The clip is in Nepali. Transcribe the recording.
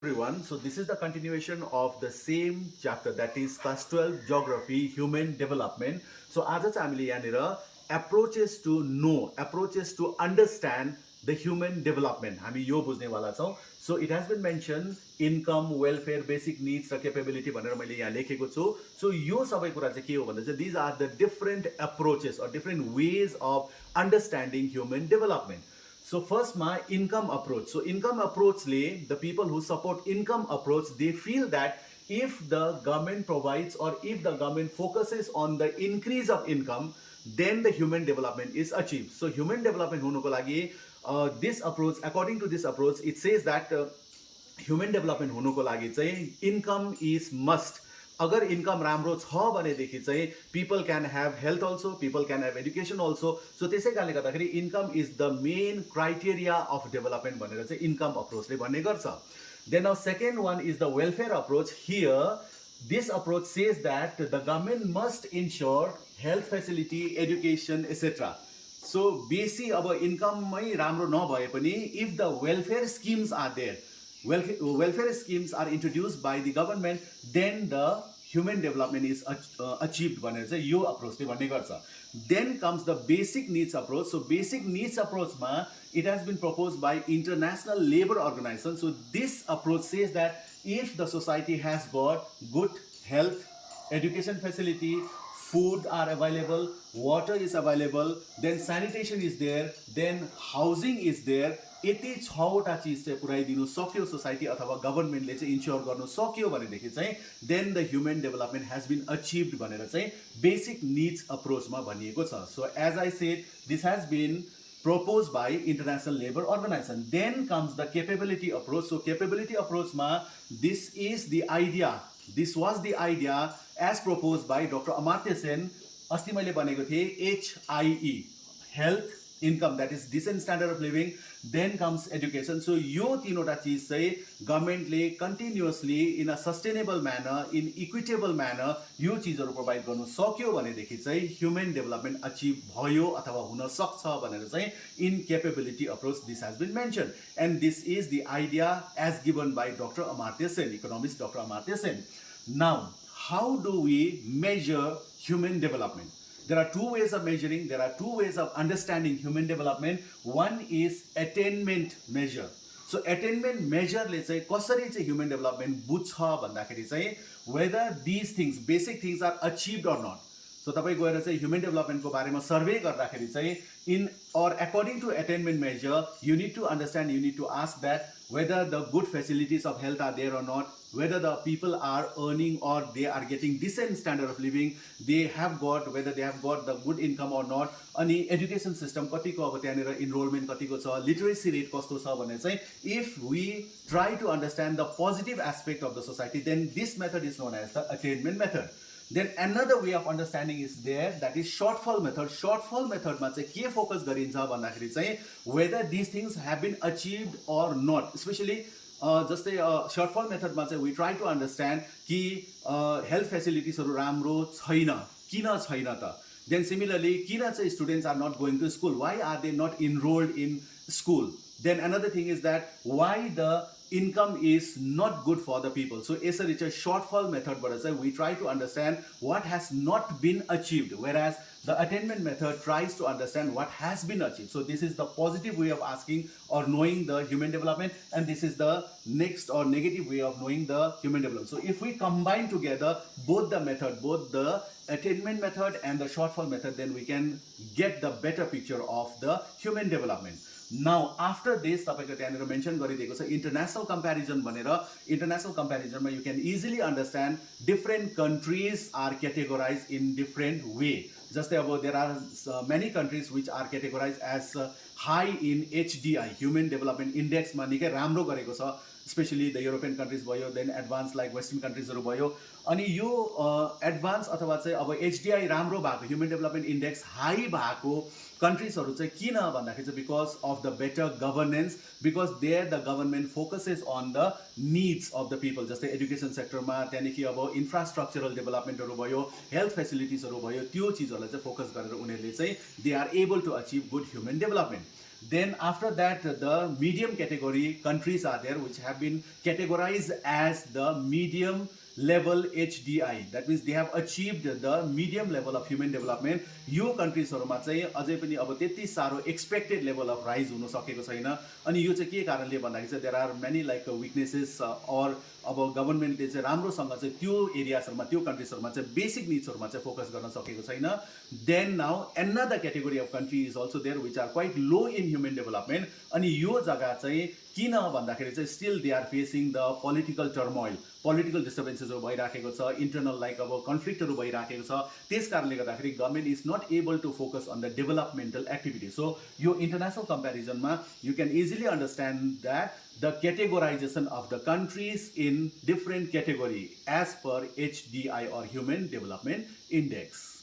everyone. So this is the continuation of the same chapter, that is class 12 geography human development. So आज चाहिँ हामीले यहाँनिर approaches to know, approaches to understand the human development हामी यो बुझ्नेवाला छौँ. So it has been mentioned income, welfare, basic needs र capability भनेर मैले यहाँ लेखेको छु. So यो सबै कुरा चाहिँ के हो भन्दा चाहिँ these are the different approaches or different ways of understanding human development. So first my income approach. So income approach le the people who support income approach, they feel that if the government provides or if the government focuses on the increase of income, then the human development is achieved. So human development हुनुको लागि this approach, according to this approach, it says that human development हुनुको लागि चाहिँ income is must. अगर इन्कम राम्रो छ भनेदेखि चाहिँ people can have health also, people can have education also. So त्यसै कारणले गर्दाखेरि income is the main criteria of development भनेर चाहिँ इन्कम अप्रोचले भन्ने गर्छ. Then a second one is the welfare approach. Here this approach says that the government must ensure health facility, education etcetera. So बेसी अब इन्कममै राम्रो नभए पनि if the welfare schemes are there, welfare schemes are introduced by the government, then the human development is achieved भनेर चाहिँ यो अप्रोचले भन्ने गर्छ. Then comes the basic needs approach. So basic needs approach मा it has been proposed by International Labour Organization. So this approach says that if the society has got good health, education facility, food are available, water is available, then sanitation is there, then housing is there, यति छवटा चिज चाहिँ पुऱ्याइदिनु सक्यो सोसाइटी अथवा गभर्मेन्टले चाहिँ इन्स्योर गर्नु सक्यो भनेदेखि चाहिँ then the human development has been achieved भनेर चाहिँ बेसिक निड्स अप्रोचमा भनिएको छ. So as I said this has been proposed by International Labour Organization. Then comes the capability approach. So capability approach ma this is the idea, this was the idea as proposed by Dr. Amartya Sen. अस्ति मैले भनेको थिएँ HIE, health, income, that is decent standard of living. Then comes education. So यो तीनवटा चिज चाहिँ गभर्मेन्टले continuously in a sustainable manner, in equitable manner यो चिजहरू प्रोभाइड गर्नु सक्यो भनेदेखि चाहिँ ह्युमन डेभलपमेन्ट अचिभ भयो अथवा हुन सक्छ भनेर चाहिँ in capability approach this has been mention. And this is the idea as given by doctor Amartya Sen, economist doctor Amartya Sen. Now how do we measure human development? There are two ways of measuring, there are two ways of understanding human development. One is attainment measure. So attainment measure ले चाहिँ कसरी चाहिँ human development बुझ्छ भन्दाखेरि चाहिँ whether these things, basic things are achieved or not. So तपाईँ गएर चाहिँ ह्युमन डेभलपमेन्टको बारेमा सर्वे गर्दाखेरि चाहिँ in or according to attainment measure you need to understand, you need to ask that whether the good facilities of health are there or not, whether the people are earning or they are getting decent standard of living, they have got, whether they have got the good income or not, अनि एजुकेसन सिस्टम कतिको अब त्यहाँनिर इनरोलमेन्ट कतिको छ, लिटरेसी रेट कस्तो छ भने चाहिँ if we try to understand the positive aspect of the society then this method is known as the attainment method. Then another way of understanding is there, that is shortfall method. Shortfall method मा चाहिँ के फोकस गरिन्छ भन्दाखेरि चाहिँ whether these things have been achieved or not. Especially जस्तै shortfall method मा चाहिँ we try to understand कि health facilitiesहरू राम्रो छैन, किन छैन त. Then similarly किन चाहिँ students are not going to school, why are they not enrolled in school. Then another thing is that why the income is not good for the people. So यसरी चाहिँ shortfall method बाट चाहिँ we try to understand what has not been achieved, whereas the attainment method tries to understand what has been achieved. So this is the positive way of asking or knowing the human development, and this is the next or negative way of knowing the human development. So if we combine together both the method, both the attainment method and the shortfall method, then we can get the better picture of the human development. Now after this तपाईको त्यहाँनिर मेन्सन गरिदिएको छ इन्टरनेसनल कम्प्यारिजन भनेर. इन्टरनेसनल कम्प्यारिजनमा you can easily understand different countries are categorize in different way. जस्तै अब there are many countries which are categorize as high in HDI, human development इन्डेक्समा निकै राम्रो गरेको छ. स्पेसली द युरोपियन कन्ट्रिज भयो, देन एडभान्स लाइक वेस्टर्न कन्ट्रिजहरू भयो. अनि यो एडभान्स अथवा चाहिँ अब HDI राम्रो भएको, ह्युमन डेभलपमेन्ट इन्डेक्स हाई भएको कन्ट्रिजहरू चाहिँ किन भन्दाखेरि चाहिँ because of the better governance, because there the government focuses on the needs of the people. जस्तै एजुकेसन सेक्टरमा त्यहाँदेखि अब इन्फ्रास्ट्रक्चरल डेभलपमेन्टहरू भयो, हेल्थ फेसिलिटिजहरू भयो, त्यो चिजहरूलाई चाहिँ फोकस गरेर उनीहरूले चाहिँ they are able to achieve good human development. Then after that, the medium category countries are there which have been categorized as the medium level HDI. That means they have achieved the medium level of human development. यो कन्ट्रिजहरूमा चाहिँ अझै पनि अब त्यति साह्रो एक्सपेक्टेड लेभल अफ राइज हुन सकेको छैन। अनि यो चाहिँ के कारणले भन्दाखेरि चाहिँ there are many like weaknesses or अब गभर्मेन्टले चाहिँ राम्रोसँग चाहिँ त्यो एरियाजहरूमा त्यो कन्ट्रिजहरूमा चाहिँ बेसिक निड्सहरूमा चाहिँ फोकस गर्न सकेको छैन। Then now another category of country is also there which are quite low in human development. अनि यो जग्गा चाहिँ किन भन्दाखेरि चाहिँ still they are facing the political turmoil, political डिस्टर्बेन्सेसहरू भइराखेको छ, इन्टरनल लाइक अब कन्फ्लिक्टहरू भइराखेको छ। त्यस कारणले गर्दाखेरि government is not able to focus on the developmental activity. So यो इन्टरनेसनल कम्पेरिजनमा you can easily understand that the categorization of the countries in different category as per HDI or Human Development Index.